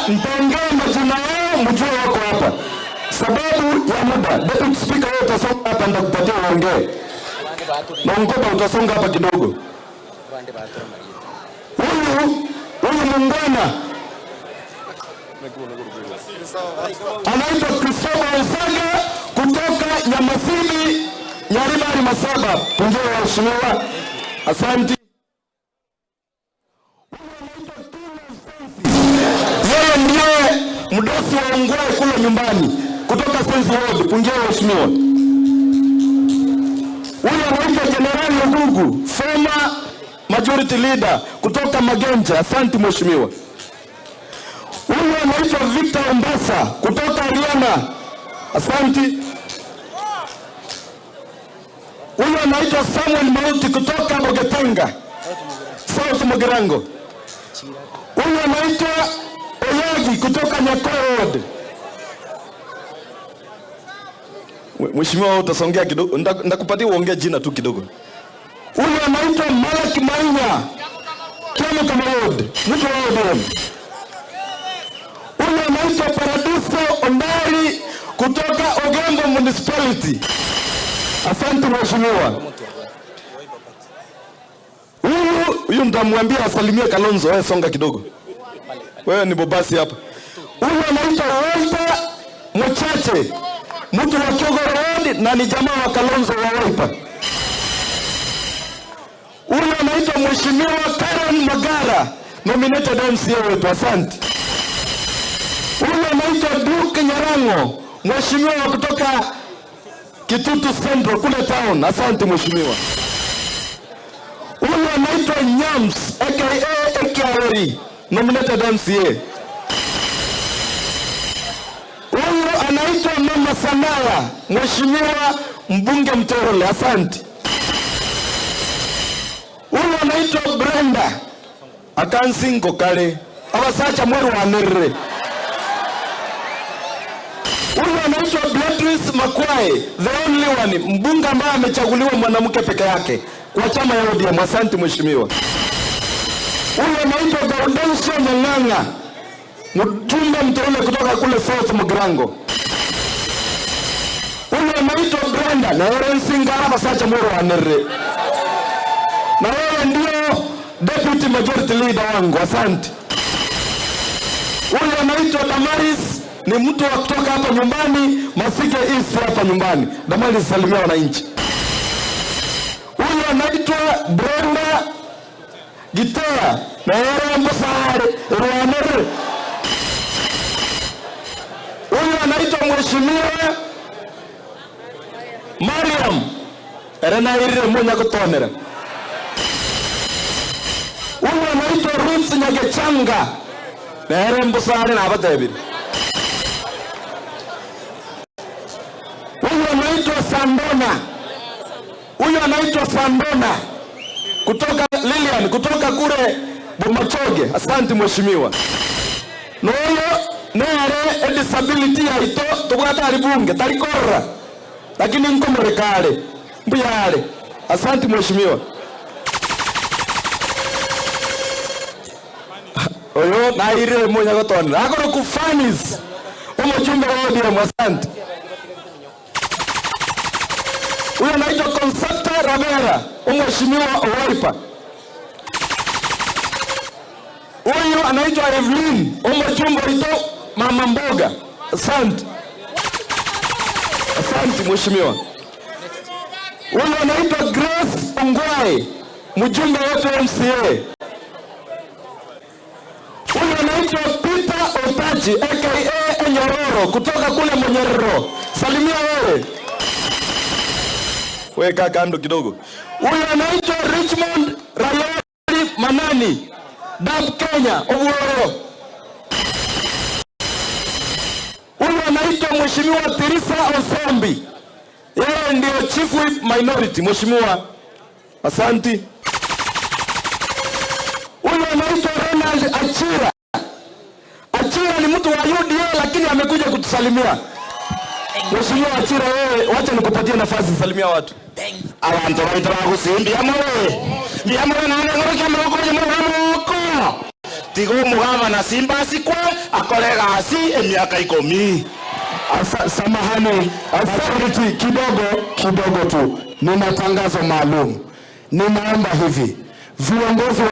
Mtaongea majina yao mjue wako hapa. Sababu ya muda, deputy speaker wewe utasonga hapa ndakupatia uongee. Na ngoba utasonga hapa kidogo. Huyu mungwana anaitwa Kisii kutoka Nyamasini Nyaribari Masaba. Pungia waheshimiwa. Asante. Yeye ndiye mdosi wa Ongwae kule nyumbani kutoka Sensi Road. Pungia waheshimiwa. Huyu anaitwa General Ogugu, former majority leader kutoka Magenja. Asante mheshimiwa. Huyu anaitwa Victor Ombasa kutoka Ariana. Asante. Huyu anaitwa Samuel Mauti kutoka Bogetenga, South Mugirango. Huyu anaitwa Oyagi kutoka Nyakoro. Mheshimiwa utasongea kidogo, ndakupatia uongee jina tu kidogo. Huyu anaitwa Malaki Mainya Kama kama road, mtu wa road. Huyu anaitwa Paradiso Ondari kutoka Ogembo Municipality. Asante mheshimiwa. Huyu ndamwambia asalimie Kalonzo. Wewe songa kidogo. Wewe ni bobasi hapa. Huyu anaitwa Walter Mchache, mtu wa Kyogo Road na ni jamaa wa Kalonzo wa Wiper. Huyu anaitwa mheshimiwa Karen Magara, nominated MCA wetu. Asante. Huyu anaitwa Duke Nyarango, mheshimiwa kutoka Kitutu Central kule town. Asante mheshimiwa. Huyu anaitwa Nyams aka Ekiari, nominated MCA. Huyu anaitwa Mama Sanaya, mheshimiwa mbunge mteule. Asante. Huyu anaitwa Brenda Akansingo kale abasacha mweru wa Nerre. Huyu anaitwa Beatrice Makwae, the only one, mbunge ambaye amechaguliwa mwanamke peke yake kwa chama ya ODM. Asante mheshimiwa. Huyu anaitwa Gaudensia Nyang'anga, mjumbe mteule kutoka kule South Mugirango. Huyu anaitwa Brenda na Orensinga abasacha mweru wa Nerre. Na wewe ndio deputy majority leader wangu. Asante. Huyu anaitwa Damaris, ni mtu wa kutoka hapa nyumbani, Masike East hapa nyumbani. Damaris salimia wananchi. Huyu anaitwa Brenda Gitea na Erembo Sahare Rwanere. Huyu anaitwa mheshimiwa Mariam Erenaire mwenye kutonera. Huyu anaitwa Ruth Nyagechanga na Erembo Sahare na abatebiri. Huyu anaitwa Sandona. Huyu anaitwa Sandona kutoka Lilian, kutoka kule Bomachoge. Asante mheshimiwa. No huyo nere disability ya ito tubwata alibunge talikora, lakini nkomore kale mbuyale. Asante mheshimiwa. Oyo na ire mmoja gotona akoro kufanis umujumbe wa ODM. Asante. Huyu anaitwa Concepta Ravera, mheshimiwa Wiper. Huyu anaitwa Evelyn, mjumbe ito mama mboga. Asante. Asante mheshimiwa. Huyu anaitwa Grace Ongwae, mjumbe wetu MCA. Huyu anaitwa Peter Otachi aka Nyororo kutoka kule Monyerero. Salimia wewe. Weka kando kidogo. Huyu anaitwa Richmond Rayoli Manani, Dab Kenya, Obuoro. Huyu anaitwa mheshimiwa Teresa Osombi, yeye ndio chief whip minority mheshimiwa. Asante. Huyu anaitwa Ronald Achira. Achira ni mtu wa UDA lakini amekuja kutusalimia. Mheshimiwa Achira, wewe wacha nikupatie nafasi salimia watu. Abantu baitwa kusimbia mwe. Ndia mwe na ngoro kama uko mko. tigo mugavana Simba asikwe akolega asi emiaka 10. Samahani, authority kidogo tu. Nina tangazo maalum. Ninaomba hivi viongozi